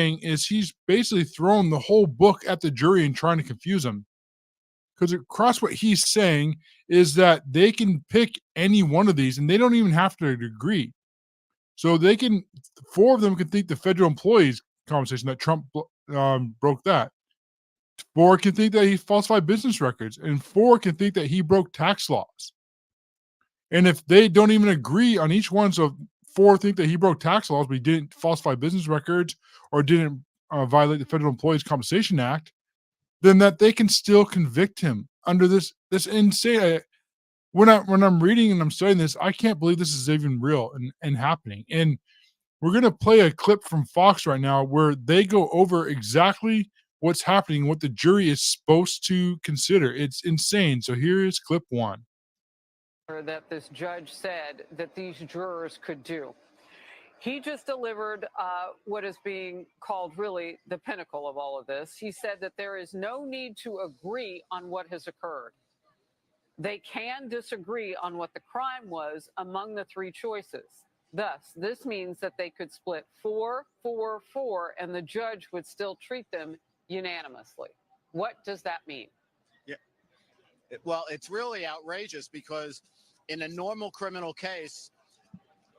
saying is he's basically throwing the whole book at the jury and trying to confuse them. Because across what he's saying is that they can pick any one of these and they don't even have to agree. So they can, four of them can think the federal employees conversation that Trump broke that. Four can think that he falsified business records, and four can think that he broke tax laws. And if they don't even agree on each one, so four think that he broke tax laws, but he didn't falsify business records or didn't violate the Federal Employees Compensation Act, then that they can still convict him under this insane. When I'm reading and I'm studying this, I can't believe this is even real and happening. And we're gonna play a clip from Fox right now where they go over exactly what's happening, what the jury is supposed to consider. It's insane. So here is clip one. That this judge said that these jurors could do. He just delivered what is being called really the pinnacle of all of this. He said that there is no need to agree on what has occurred. They can disagree on what the crime was among the three choices. Thus, this means that they could split 4-4-4, and the judge would still treat them unanimously. What does that mean? Yeah. Well, it's really outrageous because in a normal criminal case,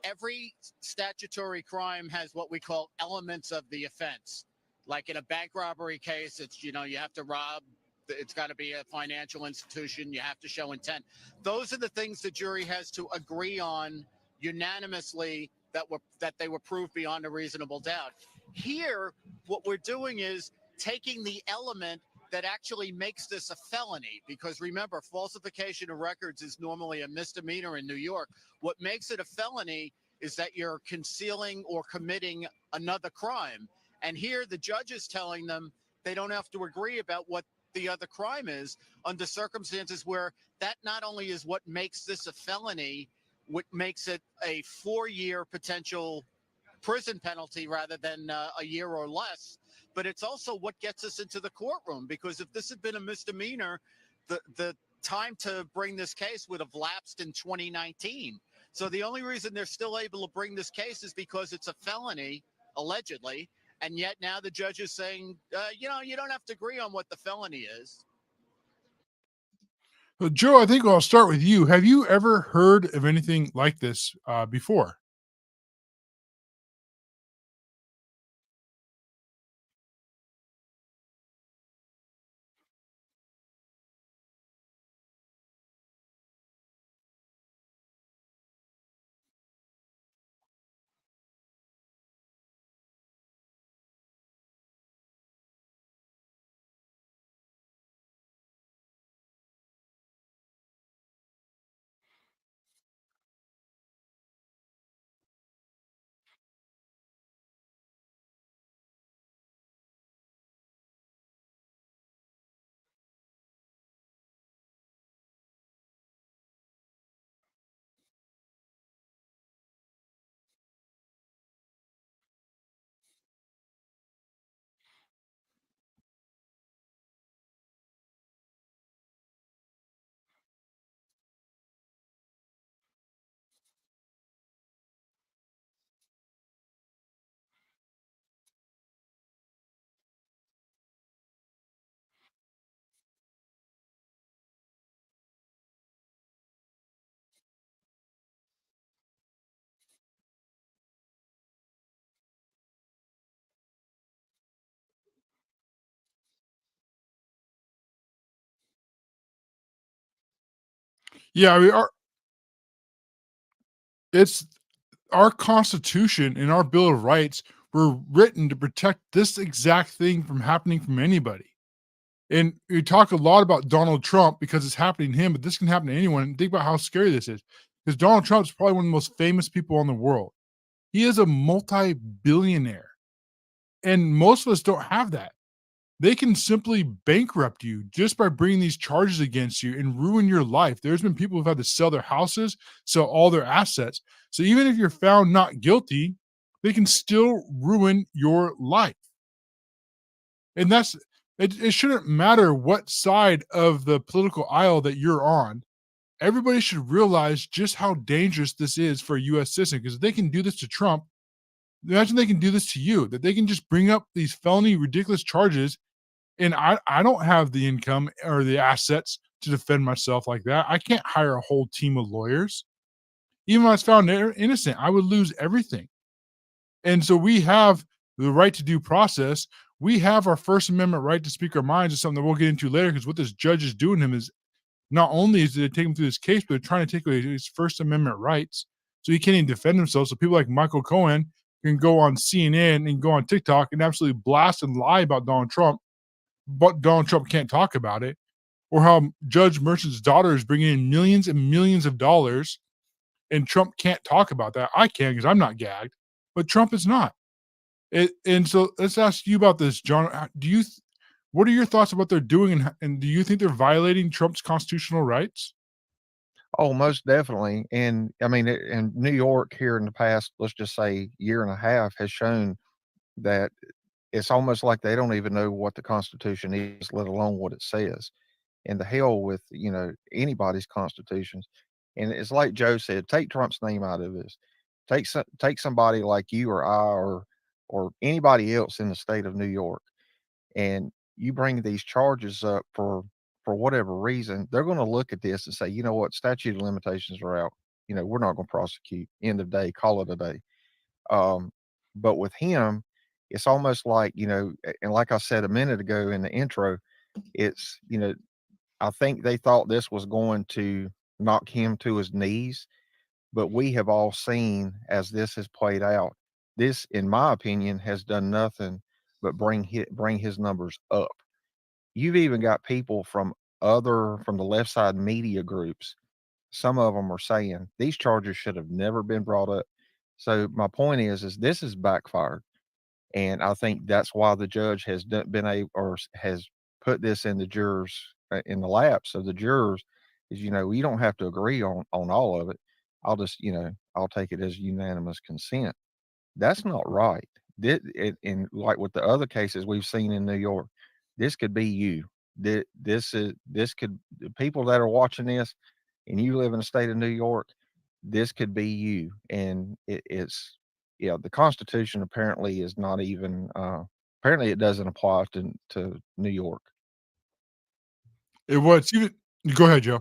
every statutory crime has what we call elements of the offense. Like in a bank robbery case, it's, you have to rob. It's got to be a financial institution. You have to show intent. Those are the things the jury has to agree on unanimously that they were proved beyond a reasonable doubt. Here, what we're doing is taking the element that actually makes this a felony, because remember, falsification of records is normally a misdemeanor in New York. What makes it a felony is that you're concealing or committing another crime. And here the judge is telling them they don't have to agree about what the other crime is under circumstances where that not only is what makes this a felony, what makes it a 4-year potential prison penalty rather than a year or less, but it's also what gets us into the courtroom, because if this had been a misdemeanor, the time to bring this case would have lapsed in 2019. So the only reason they're still able to bring this case is because it's a felony, allegedly, and yet now the judge is saying, you don't have to agree on what the felony is. So Joe, I think I'll start with you. Have you ever heard of anything like this before? Yeah, I mean, it's our Constitution and our Bill of Rights were written to protect this exact thing from happening from anybody. And we talk a lot about Donald Trump because it's happening to him, but this can happen to anyone. And think about how scary this is. Because Donald Trump is probably one of the most famous people in the world. He is a multi-billionaire. And most of us don't have that. They can simply bankrupt you just by bringing these charges against you and ruin your life. There's been people who've had to sell their houses, sell all their assets. So even if you're found not guilty, they can still ruin your life. And it shouldn't matter what side of the political aisle that you're on. Everybody should realize just how dangerous this is for a US citizen, because if they can do this to Trump, Imagine they can do this to you, that they can just bring up these felony ridiculous charges, and I don't have the income or the assets to defend myself like that. I can't hire a whole team of lawyers. Even if I was found innocent, I would lose everything. And so we have the right to due process. We have our First Amendment right to speak our minds, is something that we'll get into later. Because what this judge is doing to him is not only is they take him through this case, but they're trying to take away his First Amendment rights. So he can't even defend himself. So people like Michael Cohen can go on CNN and go on TikTok and absolutely blast and lie about Donald Trump, but Donald Trump can't talk about it. Or how Judge Merchant's daughter is bringing in millions and millions of dollars, and Trump can't talk about that. I can because I'm not gagged, but Trump is not. And so let's ask you about this, John. Do you what are your thoughts about what they're doing, and do you think they're violating Trump's constitutional rights? Oh, most definitely. And I mean, in New York here in the past, let's just say year and a half has shown that it's almost like they don't even know what the Constitution is, let alone what it says. And the hell with, anybody's constitutions. And it's like Joe said, take Trump's name out of this. Take somebody like you or I or anybody else in the state of New York, and you bring these charges up for whatever reason, they're going to look at this and say, you know what, statute of limitations are out. We're not going to prosecute. End of day, call it a day. Um, but with him, it's almost like, and like I said a minute ago in the intro, it's, I think they thought this was going to knock him to his knees, but we have all seen as this has played out. This, in my opinion, has done nothing but bring his numbers up. You've even got people from the left side media groups. Some of them are saying these charges should have never been brought up. So my point is this is backfired, and I think that's why the judge has been able or has put this in the jurors in the laps of the jurors. Is you don't have to agree on all of it. I'll take it as unanimous consent. That's not right. And like with the other cases we've seen in New York, this could be you. This could the people that are watching this, and you live in the state of New York, this could be you. And it's yeah, the Constitution apparently is not even apparently it doesn't apply to New York. It was even Go ahead, Joe.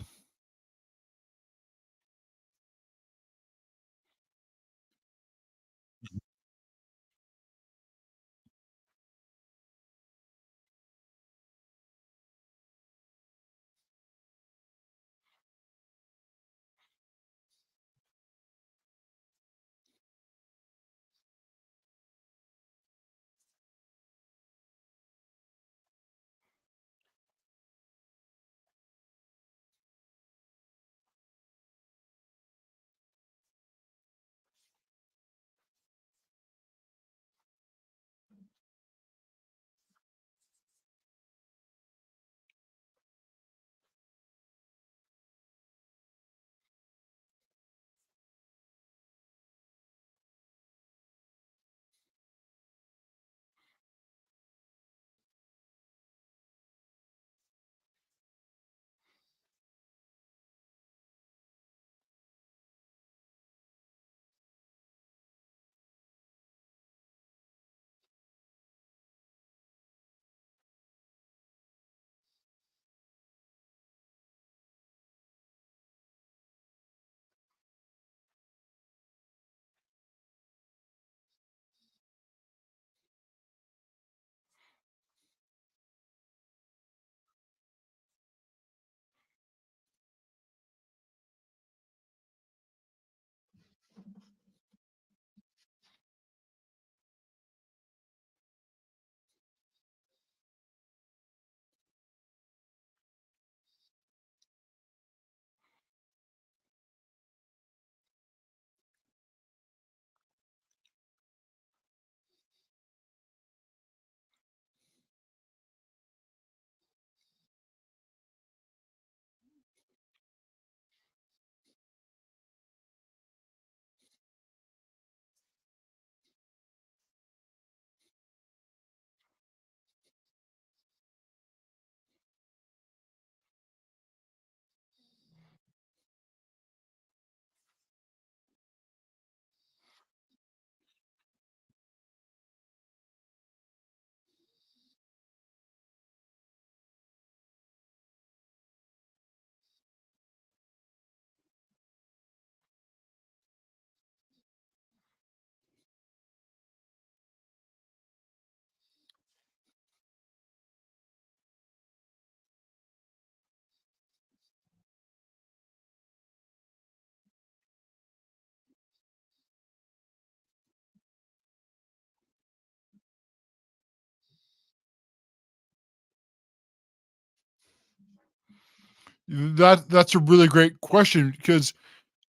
That's a really great question because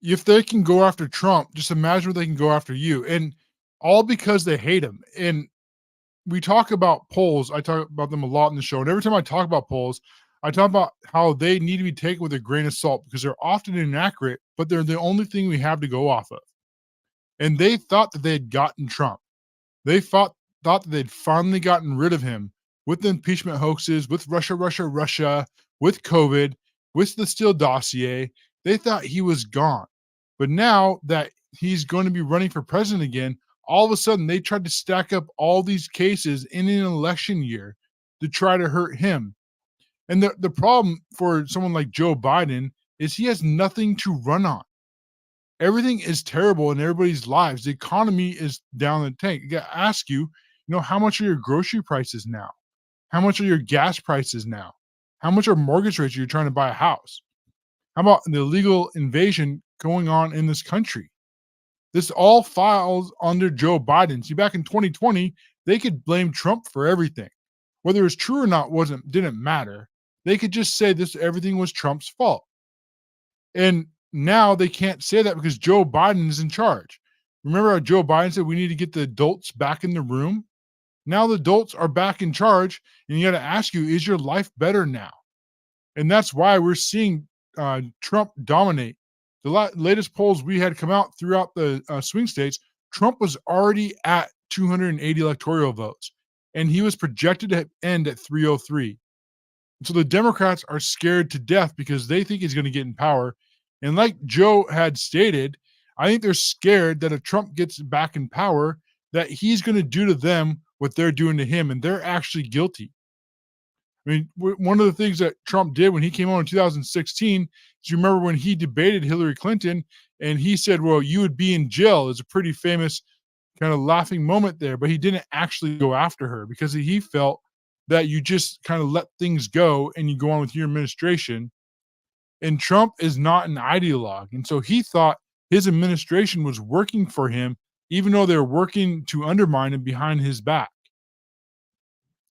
if they can go after Trump, just imagine what they can go after you, and all because they hate him. And we talk about polls. I talk about them a lot in the show, and every time I talk about polls, I talk about how they need to be taken with a grain of salt because they're often inaccurate, but they're the only thing we have to go off of. And they thought that they had gotten Trump. They thought that they'd finally gotten rid of him with the impeachment hoaxes, with Russia, with COVID, with the Steele dossier. They thought he was gone. But now that he's going to be running for president again, all of a sudden they tried to stack up all these cases in an election year to try to hurt him. And the problem for someone like Joe Biden is he has nothing to run on. Everything is terrible in everybody's lives. The economy is down the tank. I gotta ask you, how much are your grocery prices now? How much are your gas prices now? How much are mortgage rates you're trying to buy a house? How about the illegal invasion going on in this country? This all files under Joe Biden. See, back in 2020, they could blame Trump for everything. Whether it's true or not didn't matter. They could just say this everything was Trump's fault. And now they can't say that because Joe Biden is in charge. Remember how Joe Biden said we need to get the adults back in the room? Now the adults are back in charge, and you got to ask you, is your life better now? And that's why we're seeing Trump dominate. The latest polls we had come out throughout the swing states, Trump was already at 280 electoral votes, and he was projected to end at 303. So the Democrats are scared to death because they think he's going to get in power. And like Joe had stated, I think they're scared that if Trump gets back in power, that he's going to do to them what they're doing to him, and they're actually guilty. I mean, one of the things that Trump did when he came on in 2016 is you remember when he debated Hillary Clinton and he said, well, you would be in jail. It's a pretty famous kind of laughing moment there, but he didn't actually go after her because he felt that you just kind of let things go and you go on with your administration. And Trump is not an ideologue. And so he thought his administration was working for him, even though they're working to undermine him behind his back.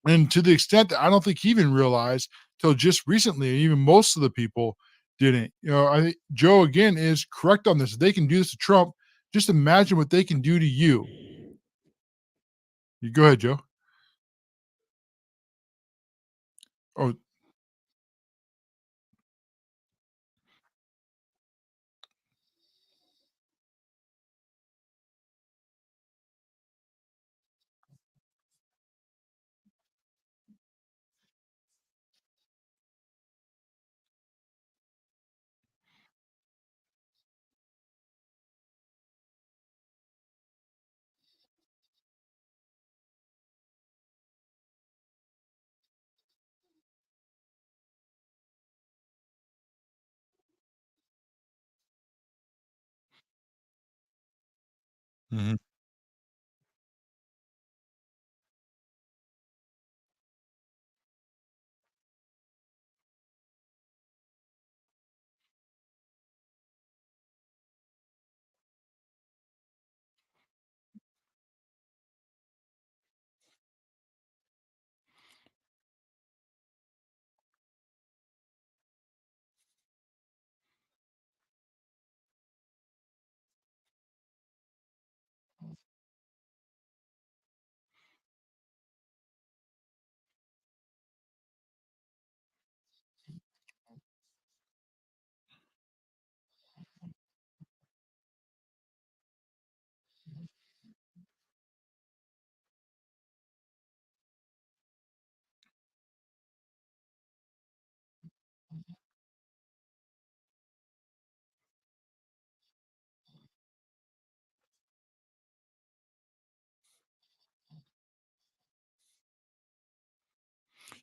And to the extent that I don't think he even realized till just recently, even most of the people didn't. I think Joe again is correct on this. If they can do this to Trump, just imagine what they can do to you. You go ahead, Joe. Oh, mhm.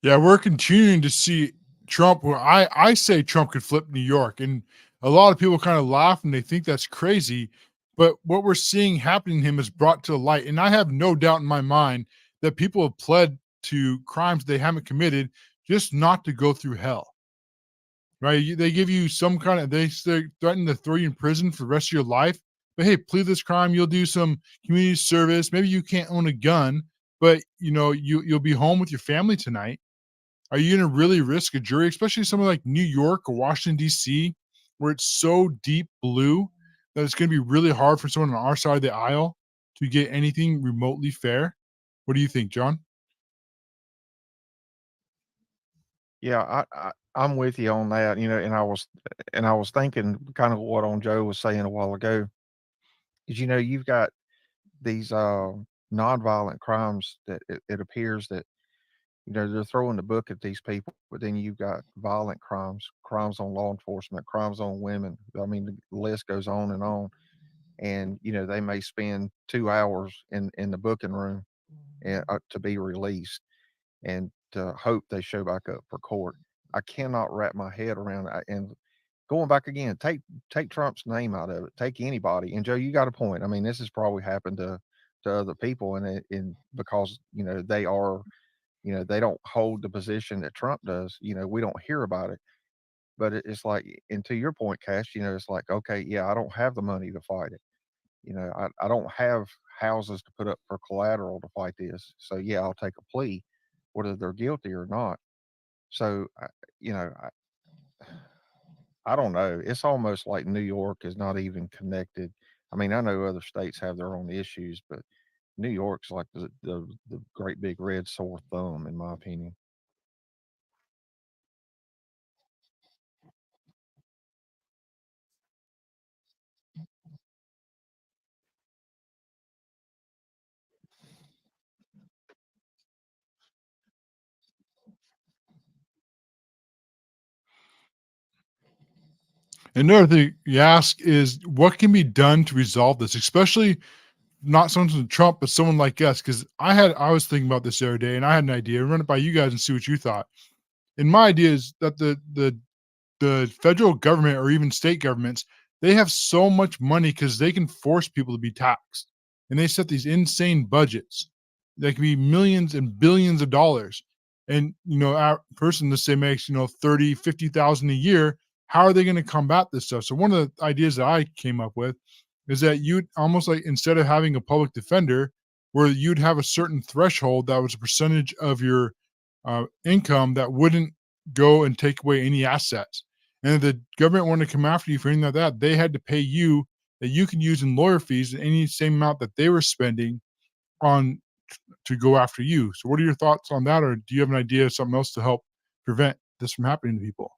Yeah, we're continuing to see Trump. Where I say Trump could flip New York, and a lot of people kind of laugh and they think that's crazy. But what we're seeing happening to him is brought to light, and I have no doubt in my mind that people have pled to crimes they haven't committed just not to go through hell. Right? They give you some kind of they threaten to throw you in prison for the rest of your life. But hey, plead this crime, you'll do some community service. Maybe you can't own a gun, but you'll be home with your family tonight. are you going to really risk a jury, especially somewhere like New York or Washington, D.C., where it's so deep blue that it's going to be really hard for someone on our side of the aisle to get anything remotely fair? What do you think, John? Yeah, I'm with you on that, and I was thinking kind of what on Joe was saying a while ago is, you've got these nonviolent crimes that it appears that, they're throwing the book at these people, but then you've got violent crimes, crimes on law enforcement, crimes on women. I mean, the list goes on and on. And, they may spend 2 hours in the booking room to be released and to hope they show back up for court. I cannot wrap my head around that. And going back again, take Trump's name out of it. Take anybody. And Joe, you got a point. I mean, this has probably happened to other people, and because they are, they don't hold the position that Trump does. We don't hear about it. But it's like, and to your point, Cash, it's like, okay, yeah, I don't have the money to fight it. I don't have houses to put up for collateral to fight this. So yeah, I'll take a plea, whether they're guilty or not. So, you know, I don't know. It's almost like New York is not even connected. I mean, I know other states have their own issues, but New York's like the great big red sore thumb, in my opinion. Another thing you ask is what can be done to resolve this, especially not someone from Trump, but someone like us. Because I was thinking about this the other day, and I had an idea. Run it by you guys and see what you thought. And my idea is that the federal government or even state governments, they have so much money because they can force people to be taxed, and they set these insane budgets that can be millions and billions of dollars. And our person, let's say, makes 30, 50,000 a year. How are they going to combat this stuff? So one of the ideas that I came up with is that you'd almost like, instead of having a public defender, where you'd have a certain threshold that was a percentage of your income that wouldn't go and take away any assets. And if the government wanted to come after you for anything like that, they had to pay you that you can use in lawyer fees any same amount that they were spending on to go after you. So what are your thoughts on that? Or do you have an idea of something else to help prevent this from happening to people?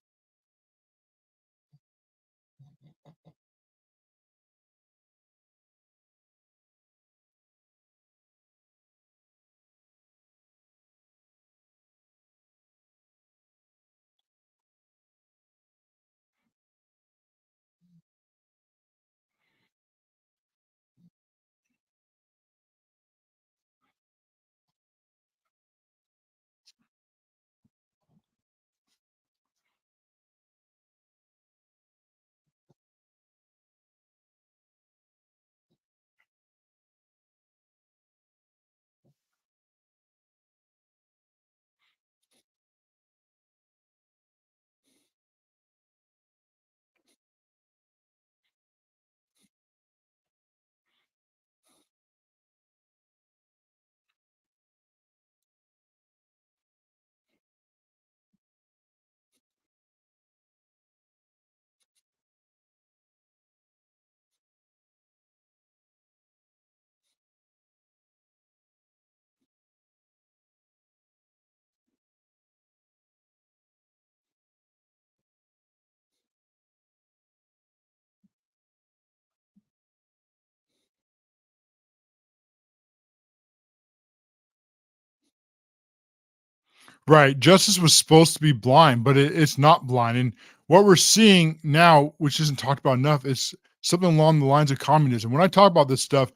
Right. Justice was supposed to be blind, but it's not blind. And what we're seeing now, which isn't talked about enough, is something along the lines of communism. When I talk about this stuff,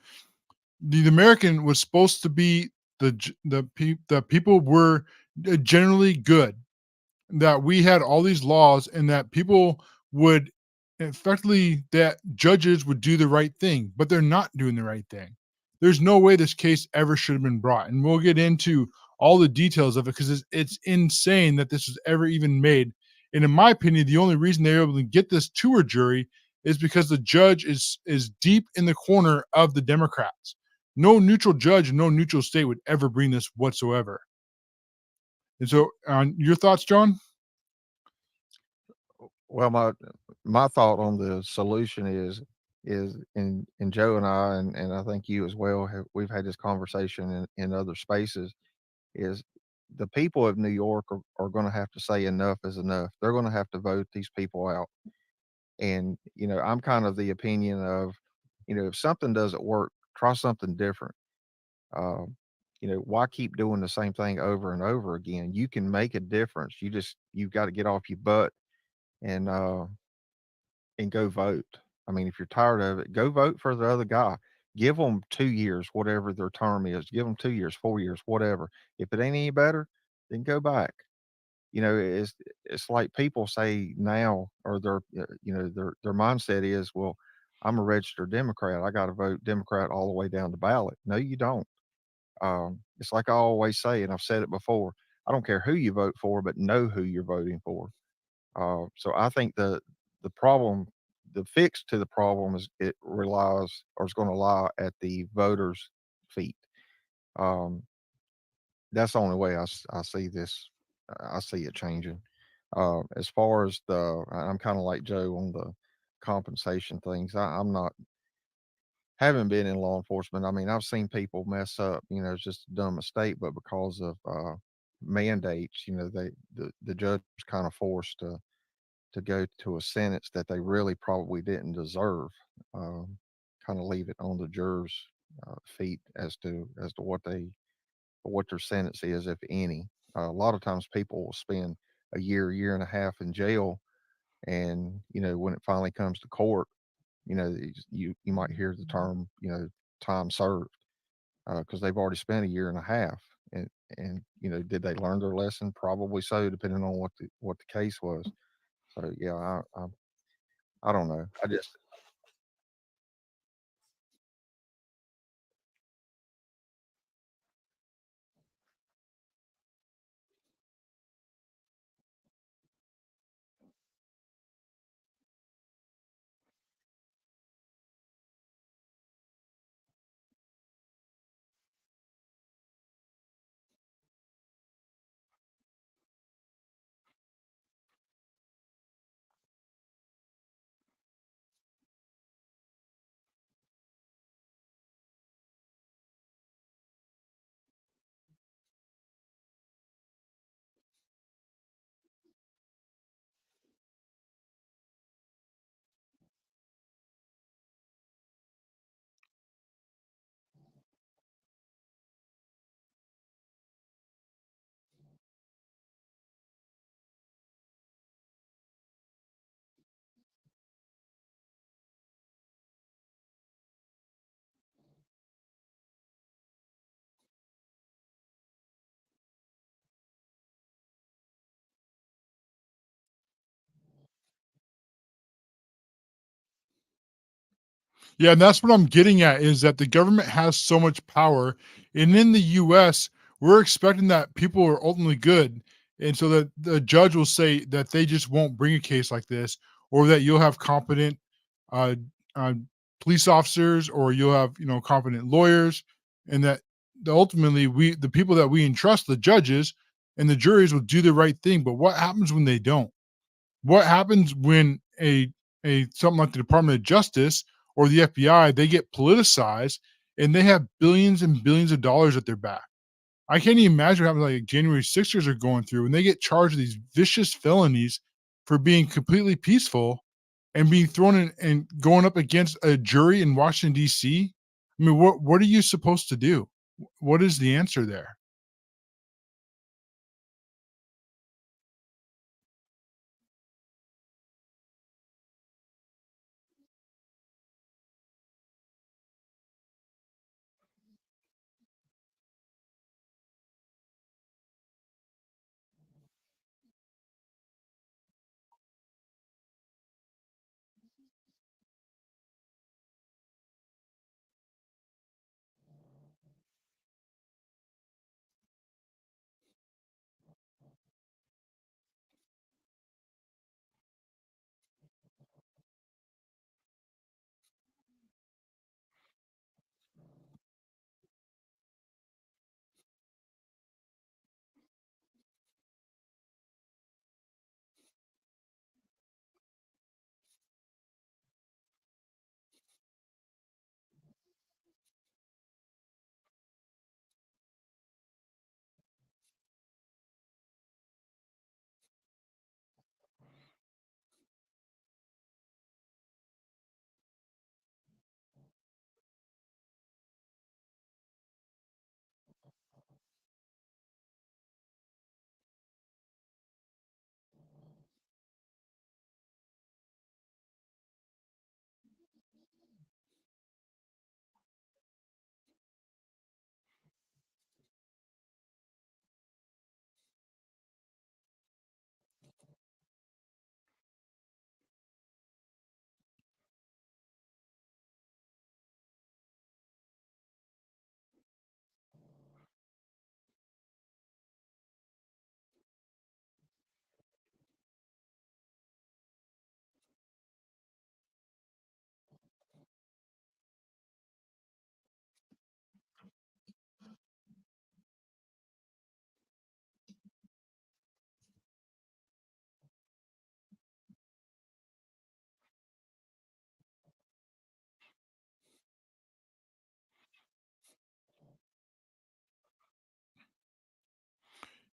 the American was supposed to be the people were generally good, that we had all these laws and that people would effectively, that judges would do the right thing, but they're not doing the right thing. There's no way this case ever should have been brought. And we'll get into all the details of it because it's insane that this was ever even made. And in my opinion, the only reason they're able to get this to a jury is because the judge is deep in the corner of the Democrats. No neutral judge, no neutral state would ever bring this whatsoever. And so, on your thoughts, John? Well, my thought on the solution is and Joe and I and I think you as well we've had this conversation in other spaces is the people of New York are going to have to say enough is enough. They're going to have to vote these people out. And I'm kind of the opinion of, if something doesn't work, try something different. Um, why keep doing the same thing over and over again? You can make a difference. You've got to get off your butt and go vote. I mean, if you're tired of it, go vote for the other guy. Give them 2 years, whatever their term is. Give them 2 years, 4 years, whatever. If it ain't any better, then go back. It's like people say now, or their mindset is, well, I'm a registered Democrat. I got to vote Democrat all the way down the ballot. No, you don't. It's like I always say, and I've said it before. I don't care who you vote for, but know who you're voting for. So I think the fix to the problem is it relies or is going to lie at the voters' feet. Um, that's the only way I see this. I see it changing. As far as I'm kind of like Joe on the compensation things. I'm not haven't been in law enforcement. I mean, I've seen people mess up. It's just a dumb mistake, but because of mandates, the judge was kind of forced to go to a sentence that they really probably didn't deserve. Um, kind of leave it on the jurors' feet as to what their sentence is, if any. A lot of times, people will spend a year and a half in jail, and when it finally comes to court, you might hear the term, time served, because they've already spent a year and a half. And did they learn their lesson? Probably so, depending on what the case was. So yeah, I don't know. I just Yeah, and that's what I'm getting at is that the government has so much power. And in the US, we're expecting that people are ultimately good. And so that the judge will say that they just won't bring a case like this, or that you'll have competent uh, uh, police officers, or you'll have, competent lawyers, and that ultimately the people that we entrust, the judges and the juries, will do the right thing. But what happens when they don't? What happens when a something like the Department of Justice or the FBI, they get politicized and they have billions and billions of dollars at their back? I can't even imagine what happens like January 6ers are going through and they get charged with these vicious felonies for being completely peaceful and being thrown in and going up against a jury in Washington, DC. I mean, what are you supposed to do? What is the answer there?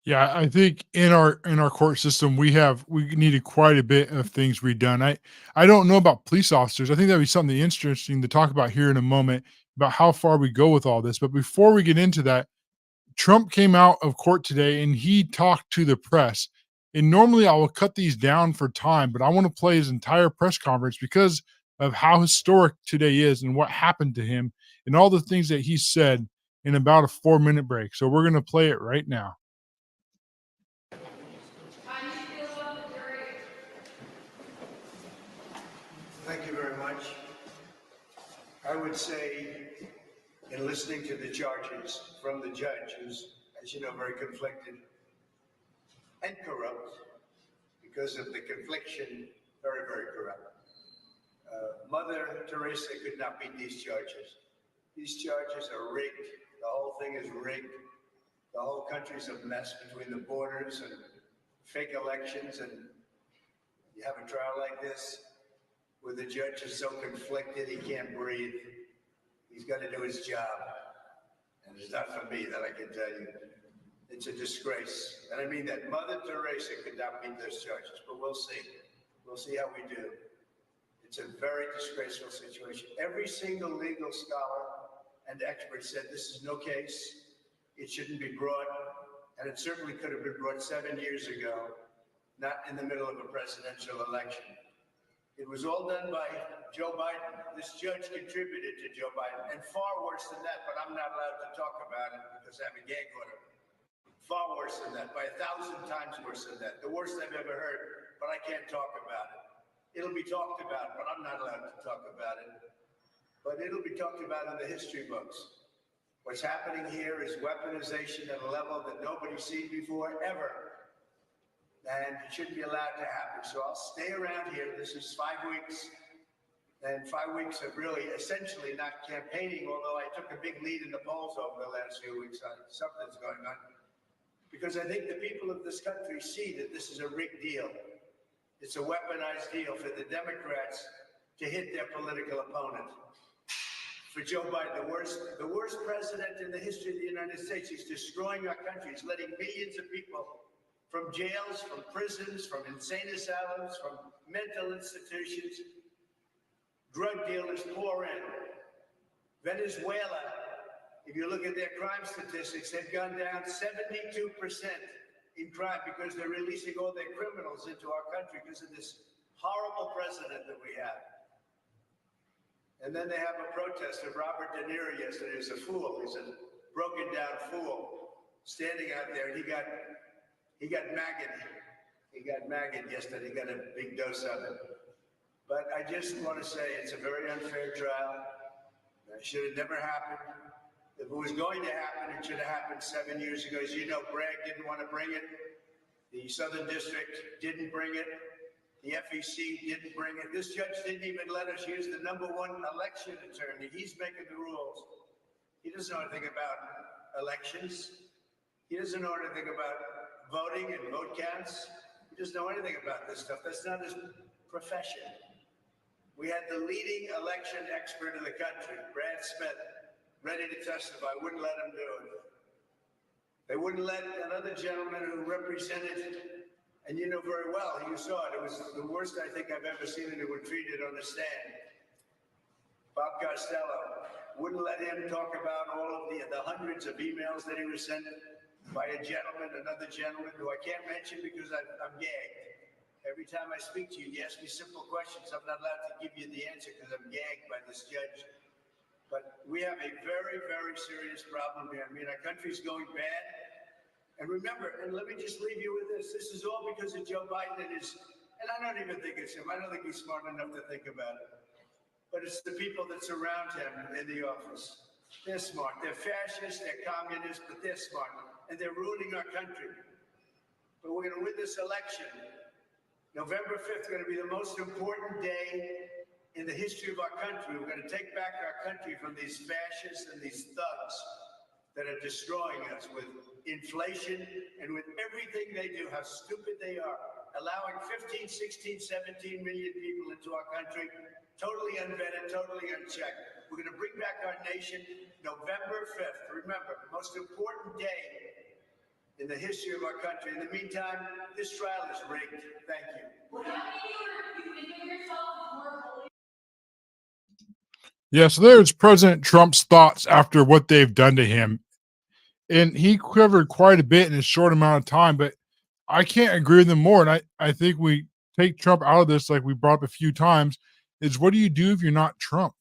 Yeah, I think in our court system we needed quite a bit of things redone. I don't know about police officers. I think that'd be something interesting to talk about here in a moment about how far we go with all this. But before we get into that, Trump came out of court today and he talked to the press. And normally I will cut these down for time, but I want to play his entire press conference because of how historic today is and what happened to him and all the things that he said in about a 4-minute break. So we're going to play it right now. Thank you very much. I would say, in listening to the charges from the judge, who's, as you know, very conflicted and corrupt, because of the confliction, very, very corrupt. Mother Teresa could not beat these charges. These charges are rigged. The whole thing is rigged. The whole country's a mess between the borders and fake elections, and you have a trial like this where the judge is so conflicted he can't breathe. He's got to do his job. And it's not for me, that I can tell you. It's a disgrace. And I mean that. Mother Teresa could not beat those charges, but we'll see. We'll see how we do. It's a very disgraceful situation. Every single legal scholar and expert said this is no case. It shouldn't be brought. And it certainly could have been brought 7 years ago, not in the middle of a presidential election. It was all done by Joe Biden. This judge contributed to Joe Biden, and far worse than that, but I'm not allowed to talk about it because I have a gag order. Far worse than that, by 1,000 times worse than that. The worst I've ever heard, but I can't talk about it. It'll be talked about, but I'm not allowed to talk about it. But it'll be talked about in the history books. What's happening here is weaponization at a level that nobody's seen before, ever. And it shouldn't be allowed to happen. So I'll stay around here. This is 5 weeks. And 5 weeks of really essentially not campaigning, although I took a big lead in the polls over the last few weeks on something's going on. Because I think the people of this country see that this is a rigged deal. It's a weaponized deal for the Democrats to hit their political opponent. For Joe Biden, the worst president in the history of the United States. He's destroying our country. He's letting millions of people from jails, from prisons, from insane asylums, from mental institutions, drug dealers pour in. Venezuela, if you look at their crime statistics, they've gone down 72% in crime because they're releasing all their criminals into our country because of this horrible president that we have. And then they have a protest of Robert De Niro yesterday. He's a fool. He's a broken down fool standing out there. And he got maggot. He got maggot yesterday. He got a big dose of it. But I just want to say it's a very unfair trial. It should have never happened. If it was going to happen, it should have happened 7 years ago. As you know, Bragg didn't want to bring it. The Southern District didn't bring it. The FEC didn't bring it. This judge didn't even let us use the #1 election attorney. He's making the rules. He doesn't know anything about elections. He doesn't know anything about voting and vote counts. He doesn't know anything about this stuff. That's not his profession. We had the leading election expert in the country, Brad Smith, ready to testify. Wouldn't let him do it. They wouldn't let another gentleman who represented, and you know very well, you saw it. It was the worst I think I've ever seen anyone treated on the stand. Bob Costello wouldn't let him talk about all of the hundreds of emails that he was sent by a gentleman, another gentleman who I can't mention because I'm gagged. Every time I speak to you, you ask me simple questions. I'm not allowed to give you the answer because I'm gagged by this judge. But we have a very, very serious problem here. I mean, our country's going bad. And remember, and let me just leave you with this. This is all because of Joe Biden and I don't even think it's him. I don't think he's smart enough to think about it. But it's the people that surround him in the office. They're smart. They're fascists, they're communists, but they're smart. And they're ruining our country. But we're going to win this election. November 5th is going to be the most important day in the history of our country. We're going to take back our country from these fascists and these thugs that are destroying us with inflation and with everything they do, how stupid they are, allowing 15, 16, 17 million people into our country, totally unvetted, totally unchecked. We're going to bring back our nation November 5th. Remember, the most important day in the history of our country. In the meantime, this trial is rigged. Thank you. Yeah, so there's President Trump's thoughts after what they've done to him. And he covered quite a bit in a short amount of time, but I can't agree with him more. And I think we take Trump out of this, like we brought up a few times, is what do you do if you're not Trump?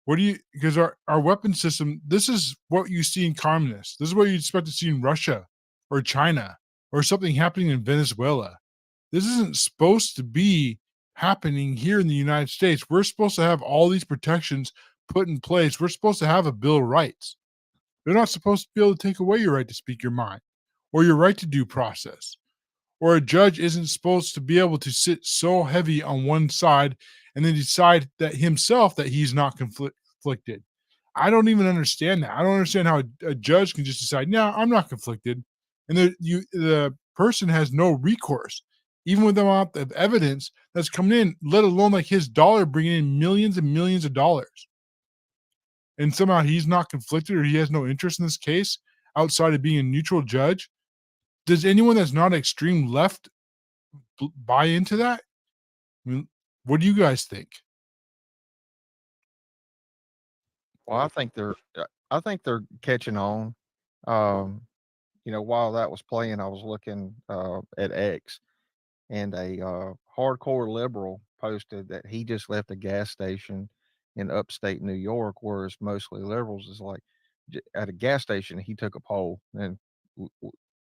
What do you, because our weapon system, this is what you see in communists. This is what you expect to see in Russia or China or something happening in Venezuela. This isn't supposed to be happening here in the United States. We're supposed to have all these protections put in place. We're supposed to have a Bill of Rights. They're not supposed to be able to take away your right to speak your mind or your right to due process. Or a judge isn't supposed to be able to sit so heavy on one side and then decide that himself that he's not conflicted. I don't even understand that. I don't understand how a judge can just decide, no, I'm not conflicted. And the person has no recourse, even with the amount of evidence that's coming in, let alone like his dollar bringing in millions and millions of dollars. And somehow he's not conflicted or he has no interest in this case outside of being a neutral judge. Does anyone that's not extreme left buy into that? I mean, what do you guys think? Well, I think they're catching on. Um, while that was playing, I was looking at X, and a hardcore liberal posted that he just left a gas station in upstate New York, where it's mostly liberals. Is like at a gas station, he took a poll, and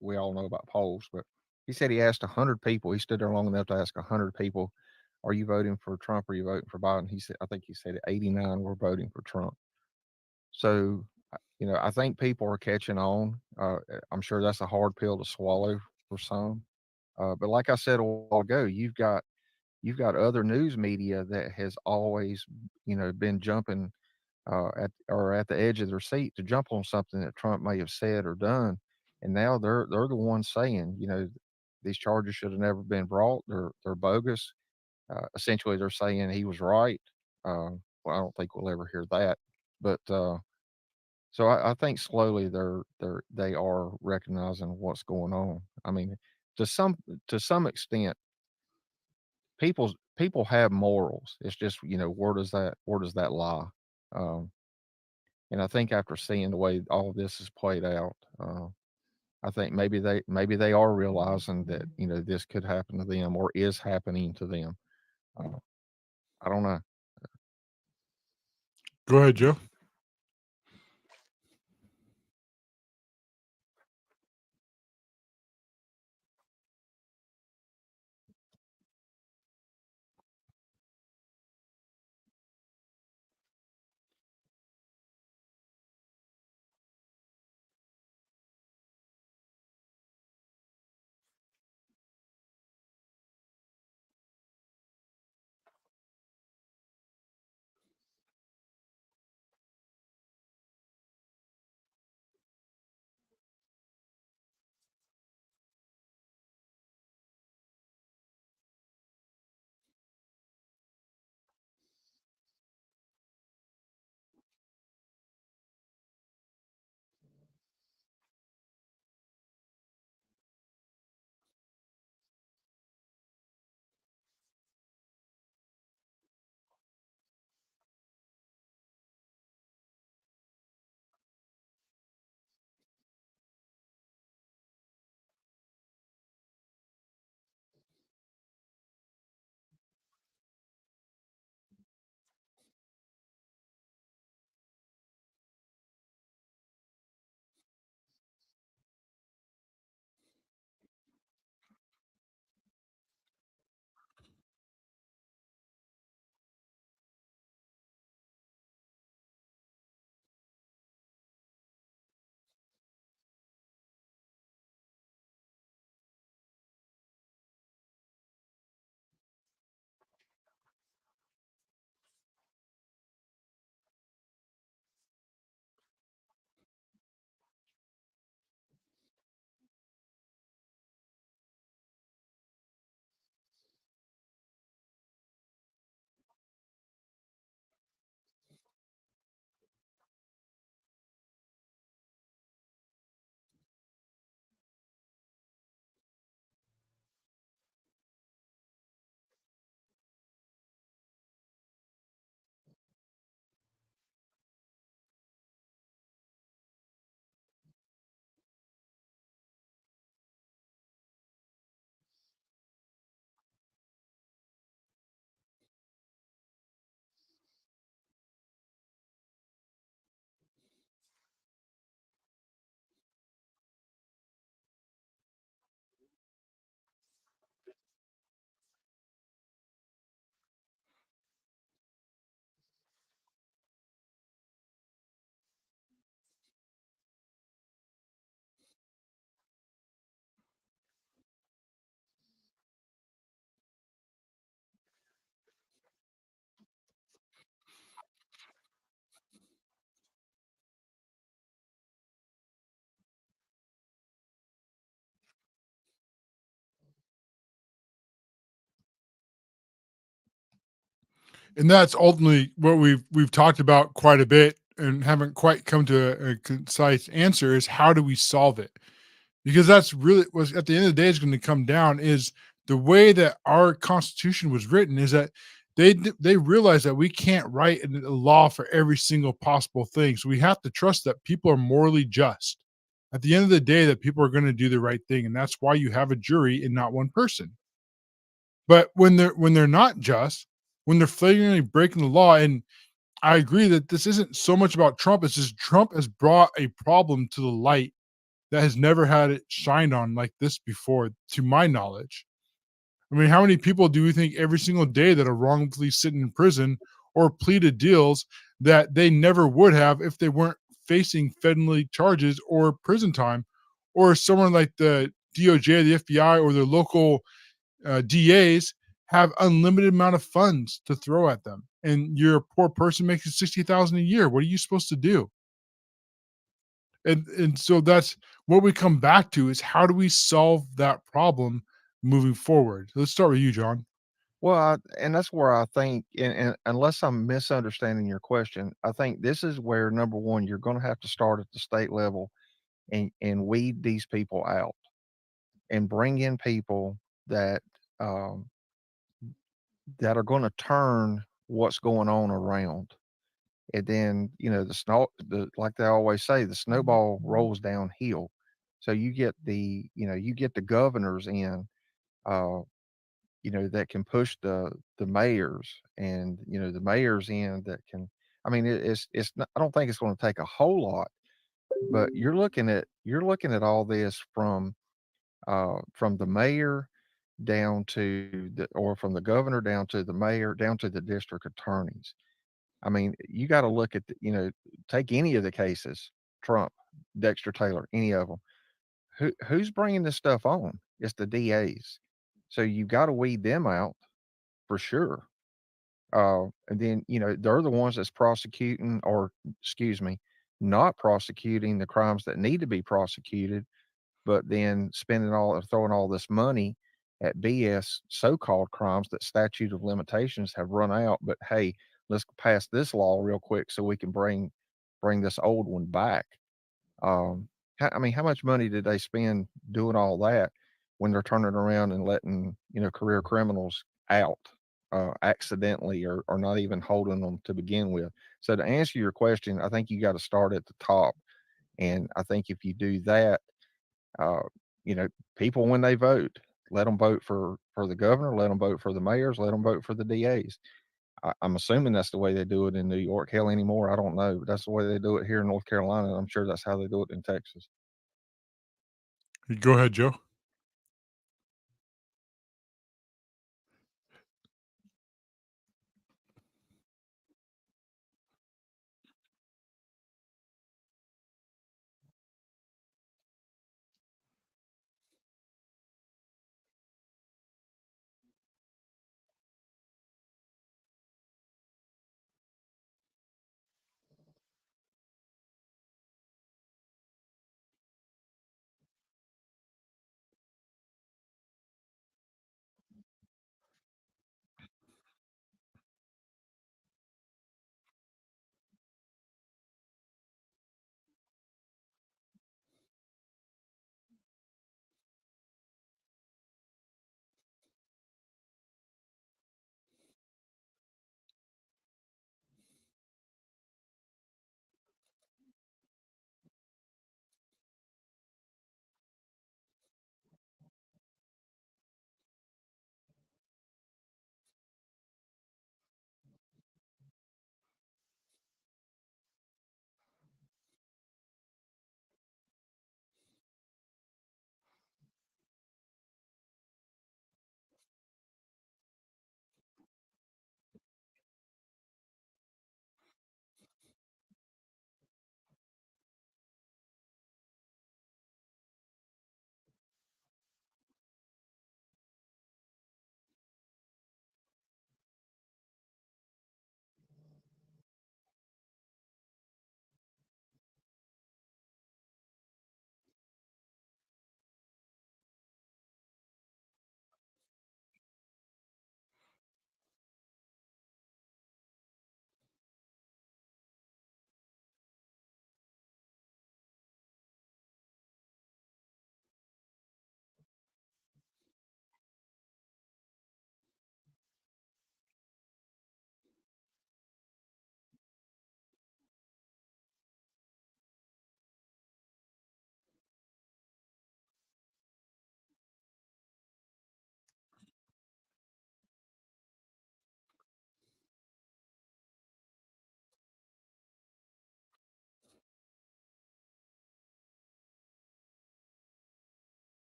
we all know about polls, but he said he asked 100 people. He stood there long enough to ask 100 people, "Are you voting for Trump? Or are you voting for Biden?" He said, I think he said 89 were voting for Trump. So, I think people are catching on. I'm sure that's a hard pill to swallow for some. But like I said a while ago, you've got other news media that has always, been jumping at the edge of their seat to jump on something that Trump may have said or done, and now they're the ones saying, these charges should have never been brought. They're bogus. Essentially, they're saying he was right. Well, I don't think we'll ever hear that, but so I think slowly they are recognizing what's going on. I mean, to some to some extent, people have morals. It's just, where does that lie? Um, and I think after seeing the way all of this is played out, I think maybe they are realizing that this could happen to them or is happening to them. Uh, I don't know. Go ahead, Joe. And that's ultimately what we've talked about quite a bit and haven't quite come to a concise answer is how do we solve it? Because that's really was at the end of the day is going to come down is the way that our constitution was written is that they realize that we can't write a law for every single possible thing. So we have to trust that people are morally just. At the end of the day, that people are going to do the right thing, and that's why you have a jury and not one person. But when they're not just, when they're flagrantly breaking the law, and I agree that this isn't so much about Trump, it's just Trump has brought a problem to the light that has never had it shined on like this before, to my knowledge. I mean, how many people do we think every single day that are wrongfully sitting in prison or pleaded deals that they never would have if they weren't facing federally charges or prison time, or someone like the DOJ, the FBI, or their local DAs have unlimited amount of funds to throw at them, and you're a poor person making 60,000 a year. What are you supposed to do? And so that's what we come back to is how do we solve that problem moving forward? Let's start with you, John. Well, and that's where I think, and unless I'm misunderstanding your question, I think this is where number one, you're going to have to start at the state level and weed these people out and bring in people that um, that are going to turn what's going on around. And then, like they always say, the snowball rolls downhill. So you get the governors in, uh, that can push the mayors, and the mayors in that can. I mean, it's not, I don't think it's going to take a whole lot, but you're looking at all this from the mayor down to or from the governor down to the mayor down to the district attorneys. I mean, you got to look at take any of the cases, Trump, Dexter Taylor, any of them. Who's bringing this stuff on? It's the DAs. So you got to weed them out for sure. And then they're the ones that's prosecuting, or excuse me, not prosecuting the crimes that need to be prosecuted, but then spending all throwing all this money at BS so-called crimes that statute of limitations have run out. But hey, let's pass this law real quick so we can bring this old one back. I mean, how much money did they spend doing all that when they're turning around and letting career criminals out accidentally, or not even holding them to begin with? So to answer your question, I think you got to start at the top, and I think if you do that, uh, you know, people when they vote, let them vote for the governor, let them vote for the mayors, let them vote for the DAs. I'm assuming that's the way they do it in New York. Hell, anymore, I don't know, but that's the way they do it here in North Carolina. And I'm sure that's how they do it in Texas. Go ahead, Joe.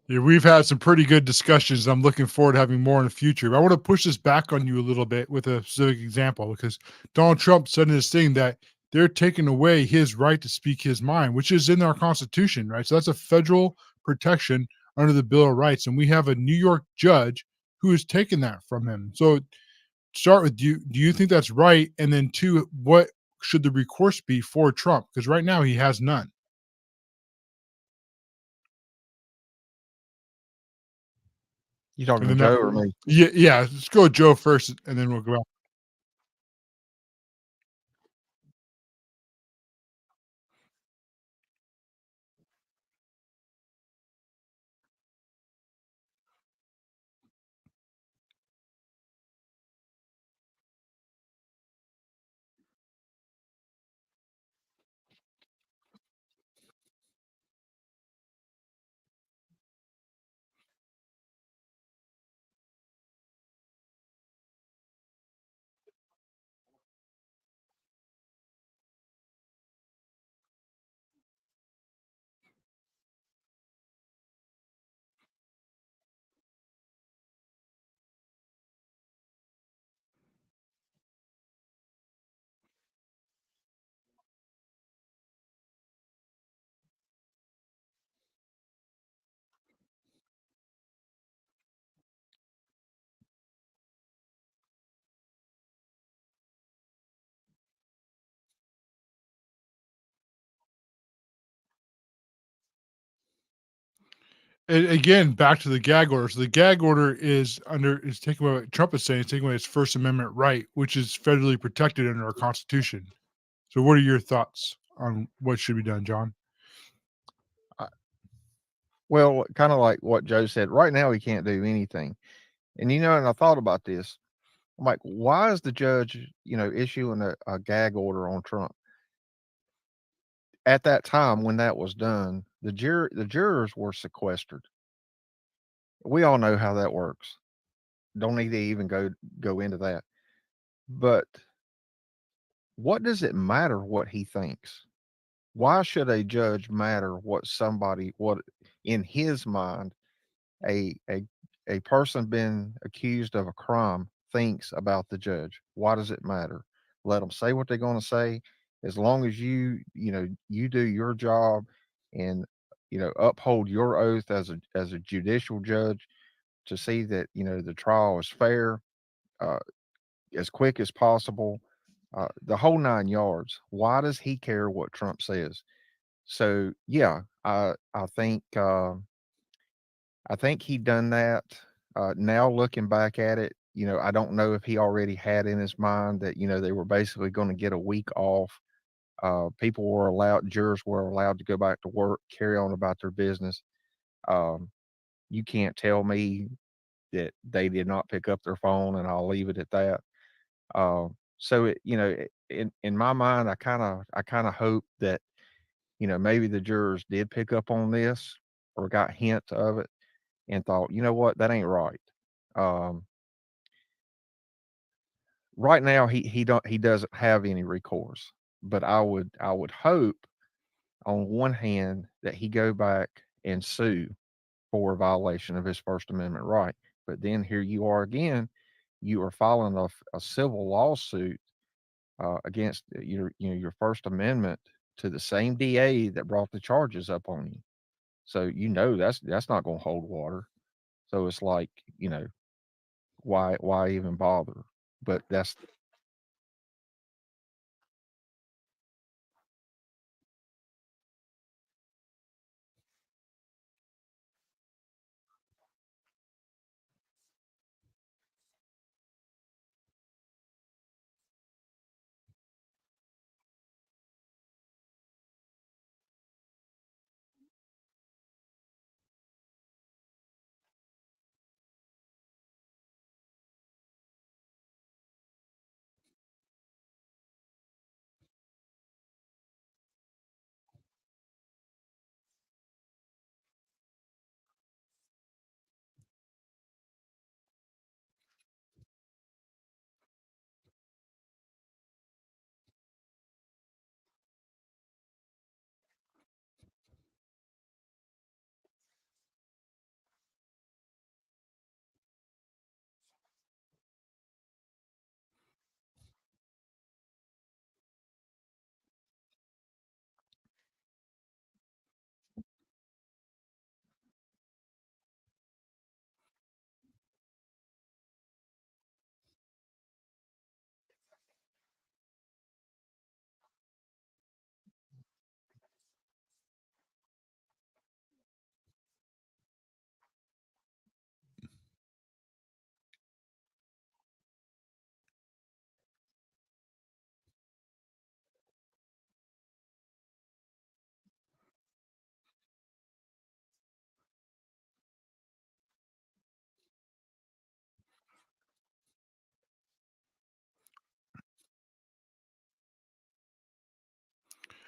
Yeah, we've had some pretty good discussions. I'm looking forward to having more in the future. But I want to push this back on you a little bit with a specific example because Donald Trump said in this thing that they're taking away his right to speak his mind, which is in our Constitution, right? So that's a federal protection under the Bill of Rights. And we have a New York judge who has taken that from him. So start with do you think that's right? And then two, what should the recourse be for Trump? Because right now he has none. You talking And to then that Joe or me? yeah, let's go with Joe first and then we'll go out. Again, back to the gag order. So the gag order is taking away what Trump is saying, it's taking away his First Amendment right, which is federally protected under our Constitution. So what are your thoughts on what should be done, John? Well, kind of like what Joe said. Right now, he can't do anything. And and I thought about this. I'm like, why is the judge, issuing a gag order on Trump? At that time when that was done, the jurors were sequestered. We all know how that works. Don't need to even go into that. But what does it matter what he thinks? Why should a judge matter what in his mind a a person been accused of a crime thinks about the judge? Why does it matter? Let them say what they're going to say, as long as you do your job and uphold your oath as a judicial judge to see that the trial is fair, uh, as quick as possible, the whole 9 yards. Why does he care what Trump says? So yeah, I think he done that. Now looking back at it, I don't know if he already had in his mind that they were basically going to get a week off. Jurors were allowed to go back to work, carry on about their business. Um, you can't tell me that they did not pick up their phone, and I'll leave it at that. So in my mind, I kind of hope that maybe the jurors did pick up on this or got hints of it and thought, you know what, that ain't right. Um, right now, he doesn't have any recourse, but I would hope on one hand that he go back and sue for a violation of his First Amendment right. But then here you are again, you are filing a civil lawsuit against your First Amendment to the same DA that brought the charges up on you. So that's not going to hold water. So it's like why even bother? But that's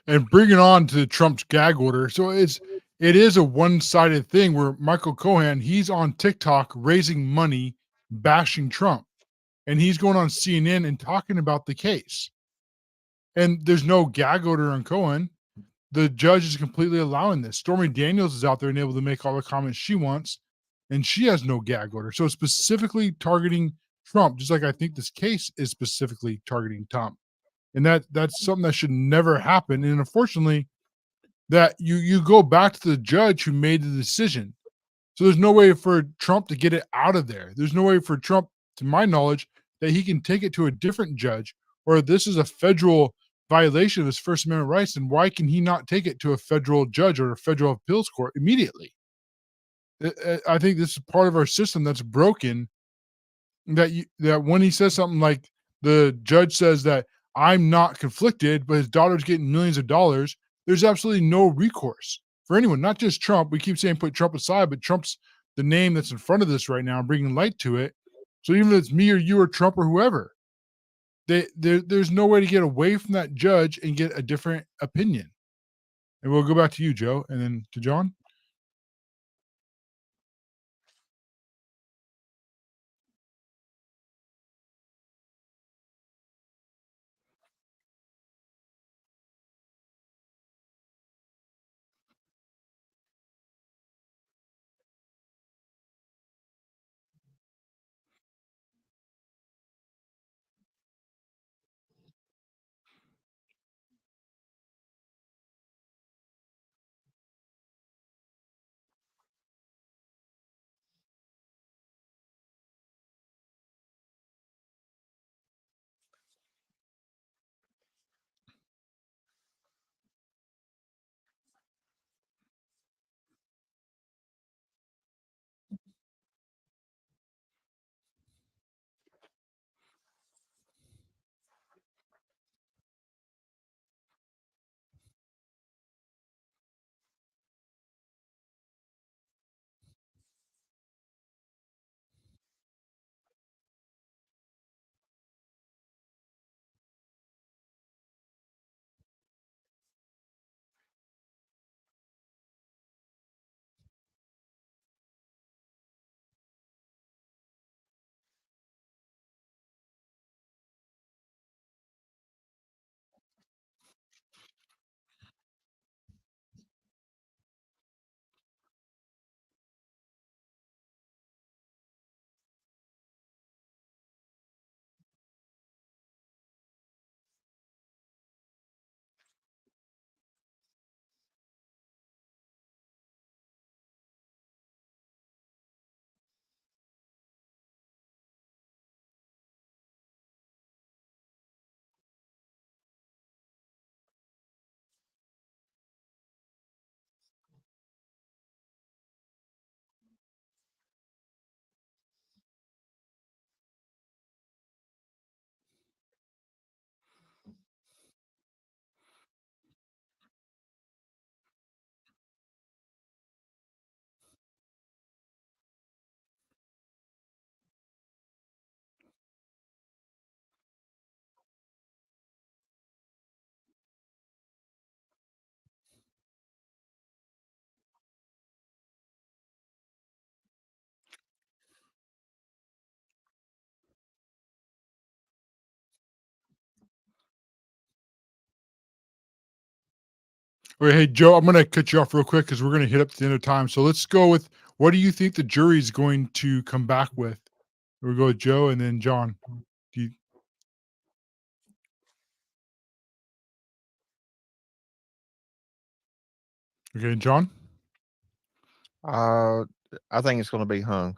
And bring it on to Trump's gag order. So it is a one-sided thing where Michael Cohen, he's on TikTok raising money, bashing Trump, and he's going on CNN and talking about the case. And there's no gag order on Cohen. The judge is completely allowing this. Stormy Daniels is out there and able to make all the comments she wants, and she has no gag order. So it's specifically targeting Trump, just like I think this case is specifically targeting Trump. And that's something that should never happen. And unfortunately, that you go back to the judge who made the decision. So there's no way for Trump to get it out of there. There's no way for Trump, to my knowledge, that he can take it to a different judge, or this is a federal violation of his First Amendment rights. And why can he not take it to a federal judge or a federal appeals court immediately? I think this is part of our system that's broken. That when he says something like the judge says that I'm not conflicted, but his daughter's getting millions of dollars, there's absolutely no recourse for anyone, not just Trump. We keep saying put Trump aside, but Trump's the name that's in front of this right now, bringing light to it. So even if it's me or you or Trump or whoever, there's no way to get away from that judge and get a different opinion. And we'll go back to you, Joe, and then to John. Okay, hey Joe, I'm gonna cut you off real quick because we're gonna hit up to the end of time. So let's go with what do you think the jury's going to come back with? We'll go with Joe and then John. Do you, okay, John? Uh, I think it's going to be hung.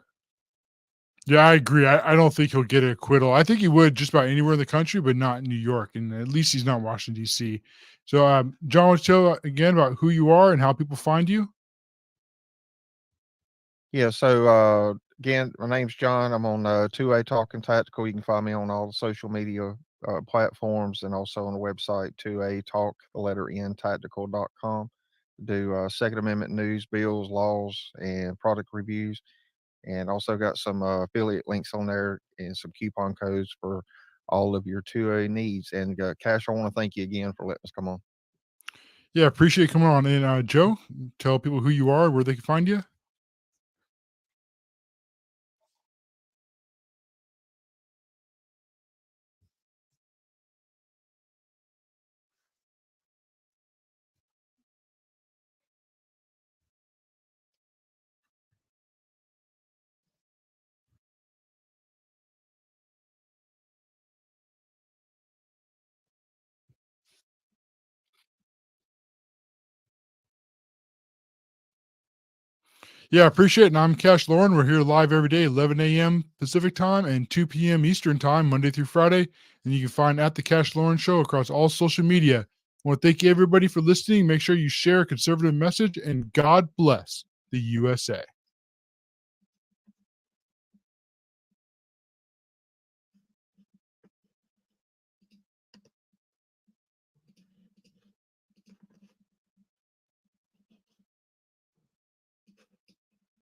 Yeah, I agree. I don't think he'll get an acquittal. I think he would just about anywhere in the country, but not in New York. And at least he's not Washington, D.C. So, John, want to tell again about who you are and how people find you? Yeah. So again, my name's John. I'm on 2A Talking Tactical. You can find me on all the social media platforms and also on the website 2A Talk the letter N tactical.com. Do Second Amendment news, bills, laws, and product reviews. And also got some affiliate links on there and some coupon codes for all of your 2A needs. And Cash, I want to thank you again for letting us come on. Yeah, appreciate you coming on. And Joe, tell people who you are, where they can find you. Yeah, appreciate it. And I'm Cash Loren. We're here live every day, 11 a.m. Pacific time and 2 p.m. Eastern time, Monday through Friday. And you can find at the Cash Loren Show across all social media. I want to thank you everybody for listening. Make sure you share a conservative message, and God bless the USA.